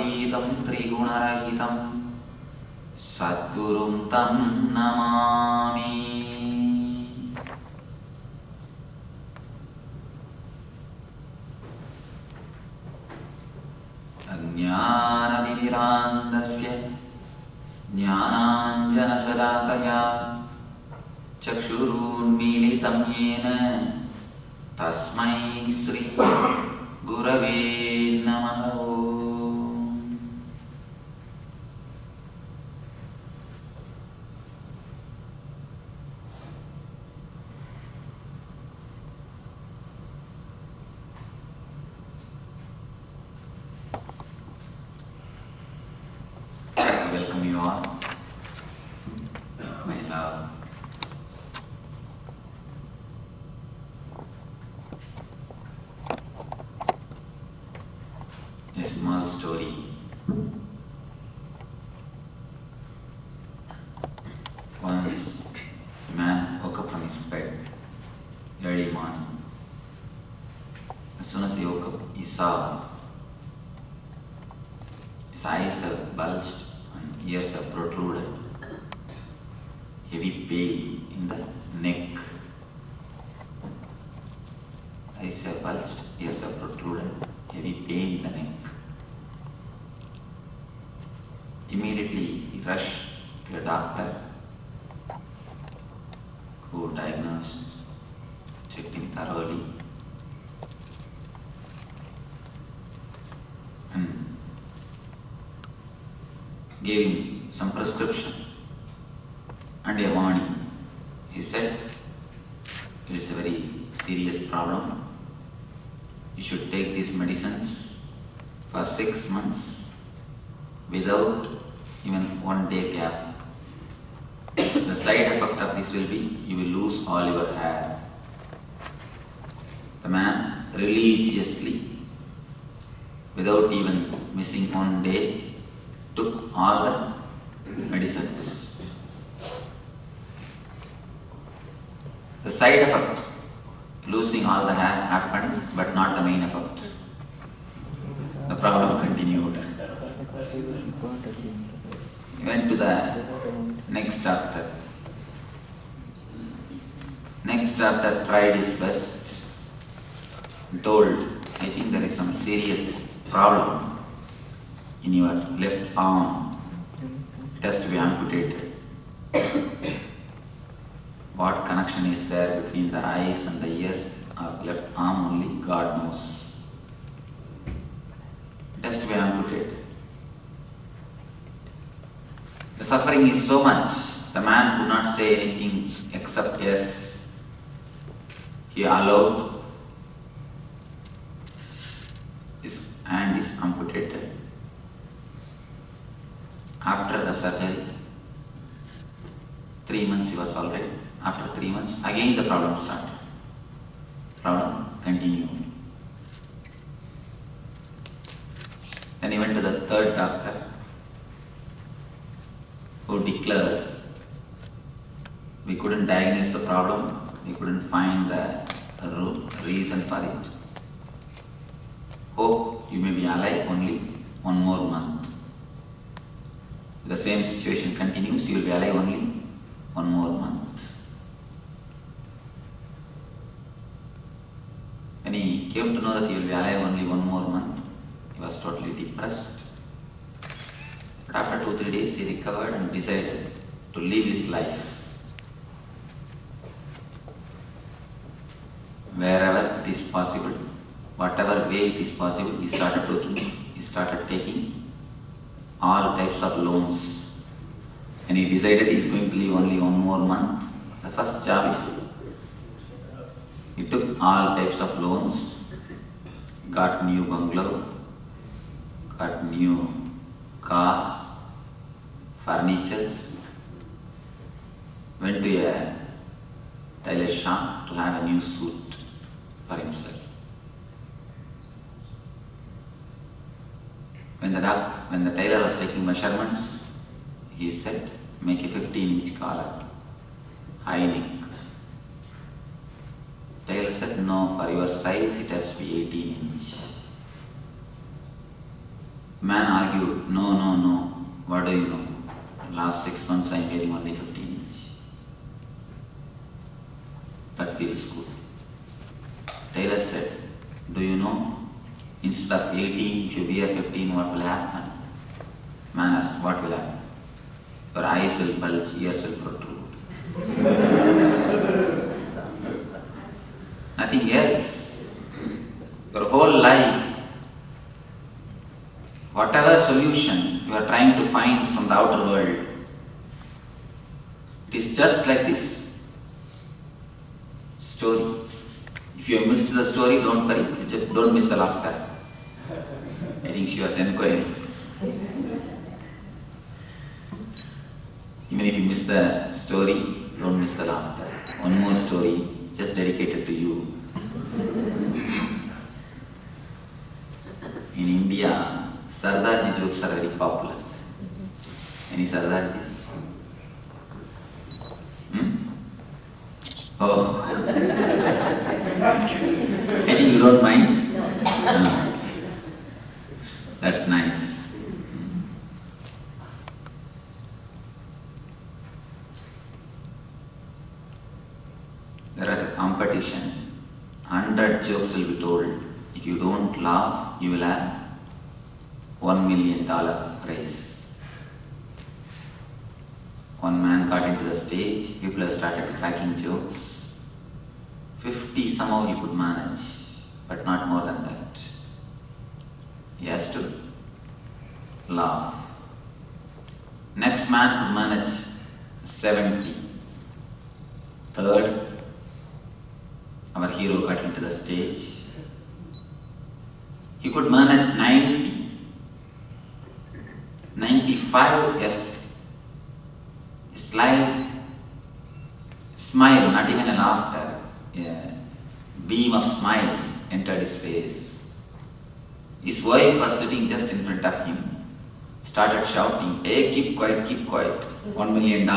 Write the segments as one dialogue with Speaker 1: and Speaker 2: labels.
Speaker 1: Satvadhitam Trigunarahitam Sadgurum Tam Namami. Ajnanatimirandasya Jnananjanasalakaya Chakshurunmilitam yena Tasmai Sri Gurave Namaha. Welcome you all. My love. A small story. Once a man woke up from his bed early morning. As soon as he woke up, he saw his eyes have bulged and ears have protruded. Heavy pain in the neck. Eyes have bulged, ears have protruded. Heavy pain in the neck. Immediately he rushed to a doctor who diagnosed, checked him thoroughly, and gave him some prescription and a warning. He said, it is a very serious problem. You should take these medicines for 6 months without even 1 day gap. The side effect of this will be you will lose all your hair. The man religiously, without even missing 1 day, took all the medicines. The side effect, losing all the hair, happened, but not the main effect. The problem continued. He went to the next doctor. Next doctor tried his best and told, I think there is some serious problem in your left arm. It has to be amputated. What connection is there between the eyes and the ears or left arm only God knows. It has to be amputated. The suffering is so much, the man could not say anything except yes. He allowed his hand is amputated. After the surgery, 3 months he was alright. After 3 months, again the problem started. Problem continued. Then he went to the third doctor, who declared, we couldn't diagnose the problem, we couldn't find the reason for it. Hope you may be alive only 1 more month. If the same situation continues, you will be alive only 1 more month. When he came to know that he will be alive only 1 more month, he was totally depressed. But after 2-3 days, he recovered and decided to live his life. Wherever it is possible, whatever way it is possible, he started taking all types of loans. And he decided he is going to live only 1 more month. The first job is, he took all types of loans, got new bungalow, got new cars, furnitures, went to a tailor shop to have a new suit for himself. When the tailor was taking measurements, he said, make a 15-inch collar, high neck. Tailor said, no, for your size it has to be 18-inch. Man argued, no. What do you know? Last 6 months I am wearing only 15 inch. That feels good. Taylor said, do you know? Instead of 18, if you wear 15, what will happen? Man asked, what will happen? Your eyes will bulge, ears will protrude. Nothing else. Your whole life, whatever solution you are trying to find from the outer world, it is just like this story. If you have missed the story, don't worry, don't miss the laughter. I think she was enquiring. Even if you miss the story, don't miss the laughter. One more story, just dedicated to you. In India, Sardarji jokes are very popular. Any Sardarji? Oh. I think you don't mind? No. That's nice. There is a competition. 100 jokes will be told. If you don't laugh, you will have $1 million prize. One man got into the stage, people have started cracking jokes. 50 somehow he could manage, but not more than that. He has to laugh. Next man could manage 70. Third, our hero got into the stage. He could manage 90. 95, yes. Smile, not even a laughter. A beam of smile entered his face. His wife was sitting just in front of him. Started shouting, hey, keep quiet, $1 million.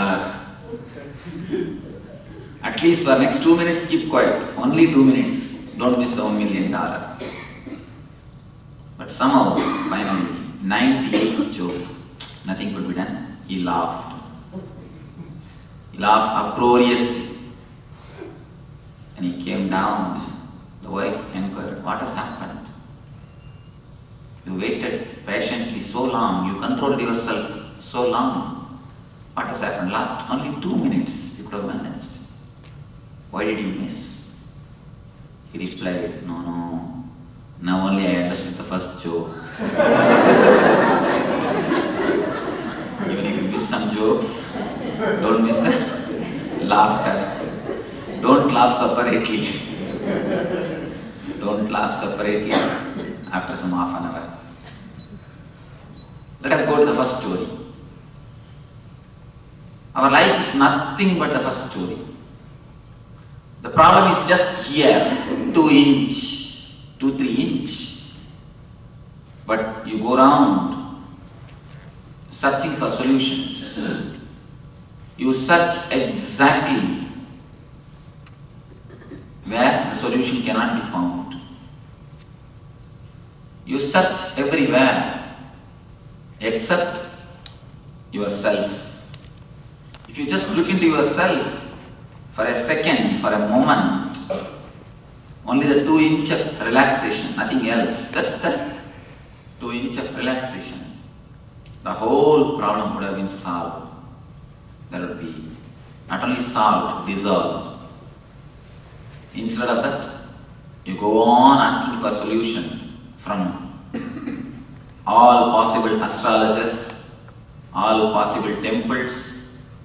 Speaker 1: At least for next 2 minutes, keep quiet. Only 2 minutes. Don't miss the $1 million. But somehow, finally, 98th joke, nothing could be done. He laughed. He laughed uproariously. And he came down. The wife inquired, what has happened? You waited patiently so long, you controlled yourself so long. What has happened? Last only 2 minutes you could have managed. Why did you miss? He replied, no. Now only I understood the first joke. Even if you miss some jokes, don't miss the laughter. Don't laugh separately. Don't laugh separately after some half an hour. Let us go to the first story. Our life is nothing but the first story. The problem is just here, 2 inch, 2-3 inch. But you go around searching for solutions. You search exactly where the solution cannot be found. You search everywhere except yourself. If you just look into yourself for a second, for a moment, only the 2 inch of relaxation, nothing else, just the 2 inch of relaxation, the whole problem would have been solved. There would be not only solved, dissolved. Instead of that, you go on asking for solution from all possible astrologers, all possible temples,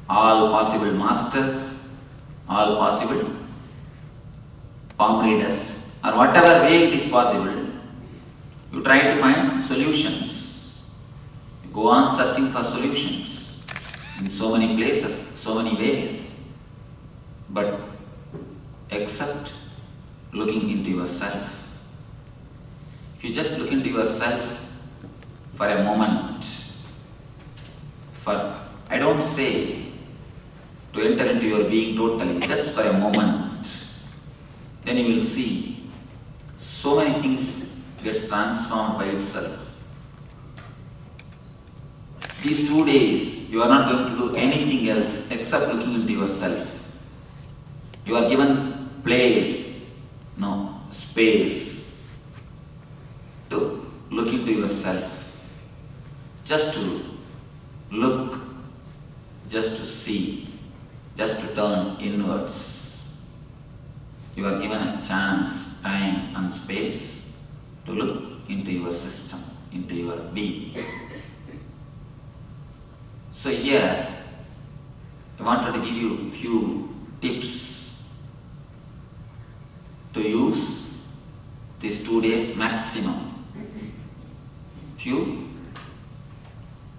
Speaker 1: all possible masters, all possible palm readers, or whatever way it is possible, you try to find solutions. You go on searching for solutions in so many places, so many ways, but except looking into yourself. If you just look into yourself for a moment, I don't say to enter into your being totally, just for a moment, then you will see so many things gets transformed by itself. These 2 days, you are not going to do anything else except looking into yourself. You are given place, no, space to look into yourself. Just to look, just to see, just to turn inwards. You are given a chance, time and space to look into your system, into your being. So here, I wanted to give you a few tips to use these 2 days maximum. Few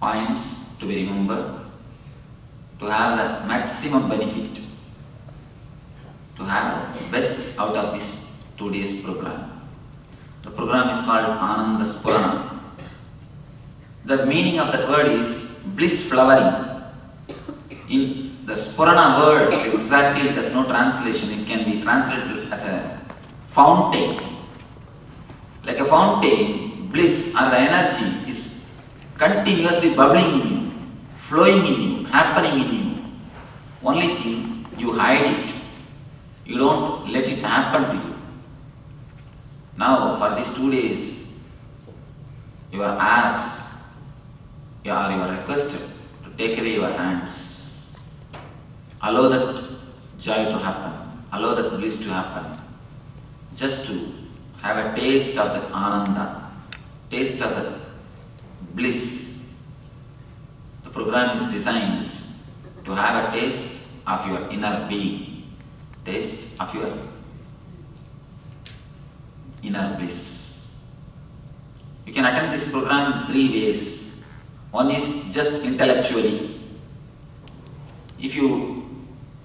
Speaker 1: points to be remembered, to have the maximum benefit, to have the best out of this 2 days program. The program is called Ananda Spurana. The meaning of that word is bliss flowering. In the Spurana word, exactly there's no translation. It can be translated as a fountain. Like a fountain, bliss or the energy is continuously bubbling in you, flowing in you, happening in you. Only thing, you hide it. You don't let it happen to you. Now, for these 2 days, you are asked, you are requested to take away your hands. Allow that joy to happen. Allow that bliss to happen. Just to have a taste of that Ananda, taste of that bliss. The program is designed to have a taste of your inner being, taste of your inner bliss. You can attend this program in 3 ways. One is just intellectually. If you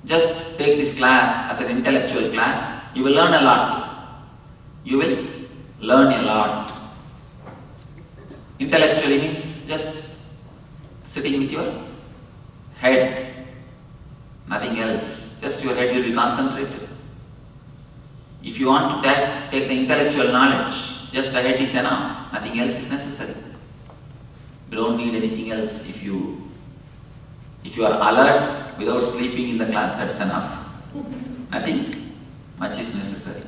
Speaker 1: just take this class as an intellectual class, you will learn a lot. You will learn a lot. Intellectually means just sitting with your head, nothing else. Just your head will be concentrated. If you want to take the intellectual knowledge, just a head is enough. Nothing else is necessary. You don't need anything else. If you are alert without sleeping in the class, that's enough. Nothing much is necessary.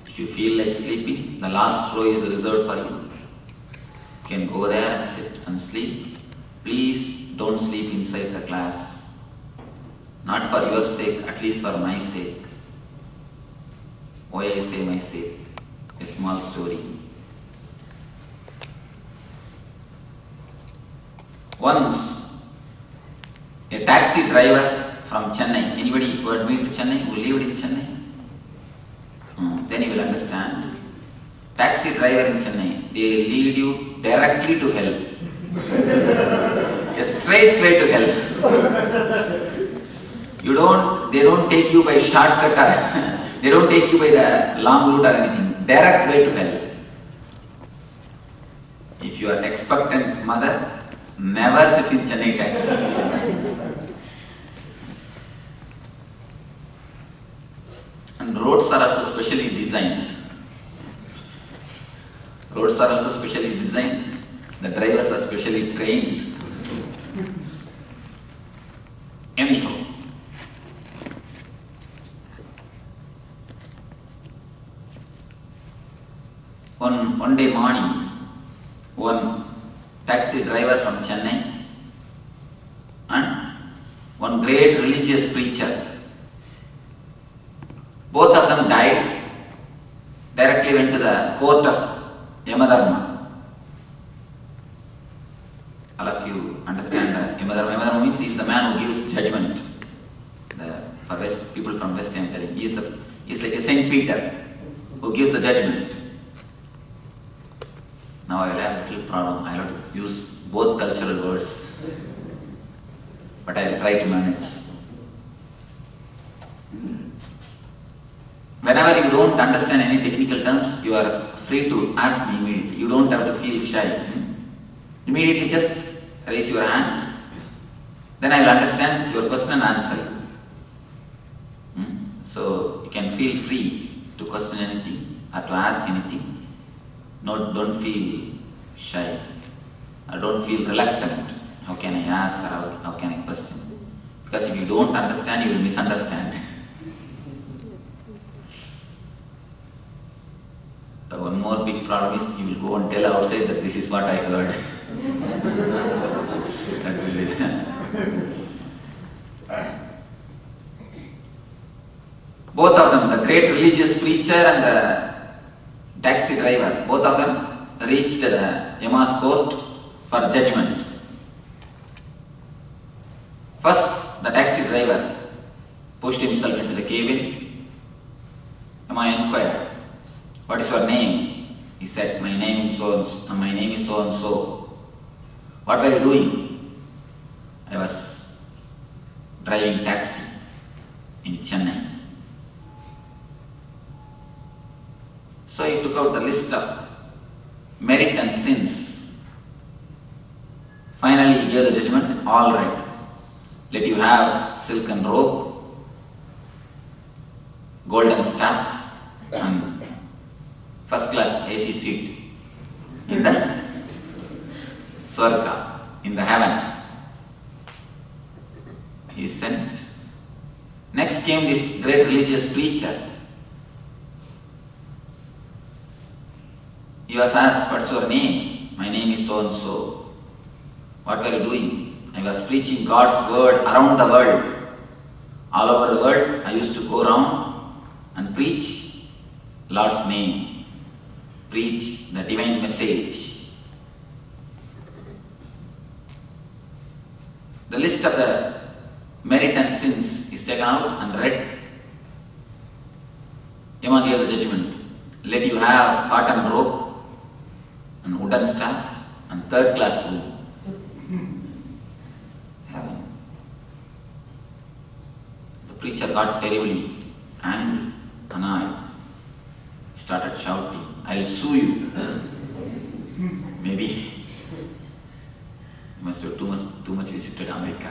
Speaker 1: If you feel like sleeping, the last row is reserved for you. You can go there and sit and sleep. Please don't sleep inside the class. Not for your sake, at least for my sake. Why I say my sake? A small story. Once, a taxi driver from Chennai, anybody who had been to Chennai, who lived in Chennai? Then you will understand. Taxi driver in Chennai, they lead you directly to hell. A straight way to hell. They don't take you by shortcut or they don't take you by the long route or anything. Direct way to hell. If you are expectant mother, never sit in Chennai taxi. And roads are also specially designed. Roads are also specially designed. The drivers are specially trained. Anyhow, one day morning, one taxi driver from Chennai and one great religious preacher, both of them died, directly went to the court of Yamadharma. All of you understand that Yamadharma. Yamadharma means he is the man who gives judgment. For people from West, I am telling, he is like a Saint Peter who gives the judgment. Now I will have a little problem. I will have to use both cultural words, but I will try to manage. Whenever you don't understand any technical terms, you are free to ask me immediately. You don't have to feel shy. Immediately just raise your hand. Then I will understand your question and answer. So you can feel free to question anything or to ask anything. Don't feel shy or don't feel reluctant. How can I ask or how can I question? Because if you don't understand, you will misunderstand. So one more big problem is you will go and tell outside that this is what I heard. That will be both of them, the great religious preacher and the taxi driver, both of them reached the Yama's court for judgment. First, the taxi driver pushed himself into the cabin. Yama inquired, "What is your name?" He said, My name is so and so. What were you doing? I was driving taxi in Chennai. So he took out the list of merit and sins. Finally he gave the judgment, all right, let you have silken robe, golden staff and first class AC seat in the Swarga, in the heaven. He sent. Next came this great religious preacher. He was asked, "What's your name?" "My name is so and so." "What were you doing?" "I was preaching God's word around the world. All over the world, I used to go around and preach Lord's name, preach the divine message." The list of the merit and sins is taken out and read. Yama gave the judgment. Let you have cotton robe and wooden staff and third class room. Heaven. The preacher got terribly angry, annoyed. He started shouting, "I'll sue you." Maybe you must have too much visited America.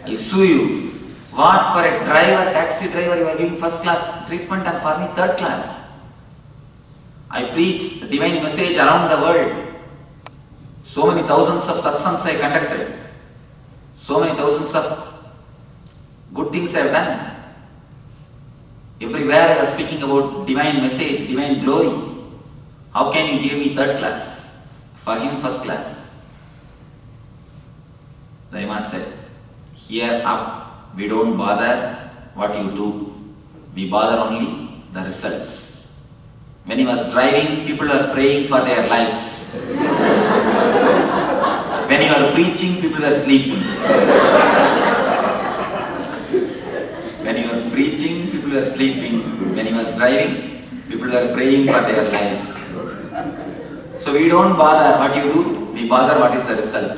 Speaker 1: "I'll sue you. What, for a driver, taxi driver, you are giving first class treatment and for me third class? I preach the divine message around the world. So many thousands of satsangs I conducted. So many thousands of good things I have done. Everywhere I was speaking about divine message, divine glory. How can you give me third class? For him first class." The Yama said, "Here up, we don't bother what you do. We bother only the results." When he was driving, people were praying for their lives. When he was preaching, people were sleeping. When he was preaching, people were sleeping. When he was driving, people were praying for their lives. So we don't bother what you do, we bother what is the result.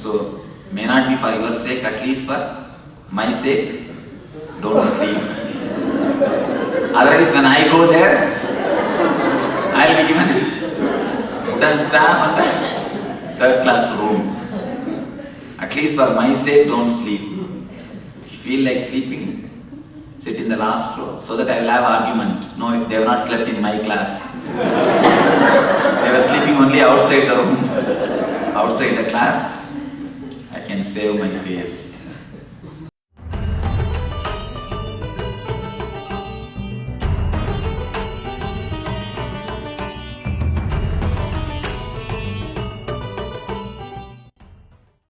Speaker 1: So, may not be for your sake, at least for my sake, don't sleep. Otherwise, when I go there, I will be given wooden staff and third class room. At least for my sake, don't sleep. If you feel like sleeping, sit in the last row so that I will have argument. No, they have not slept in my class. They were sleeping only outside the room, outside the class. I can save my face.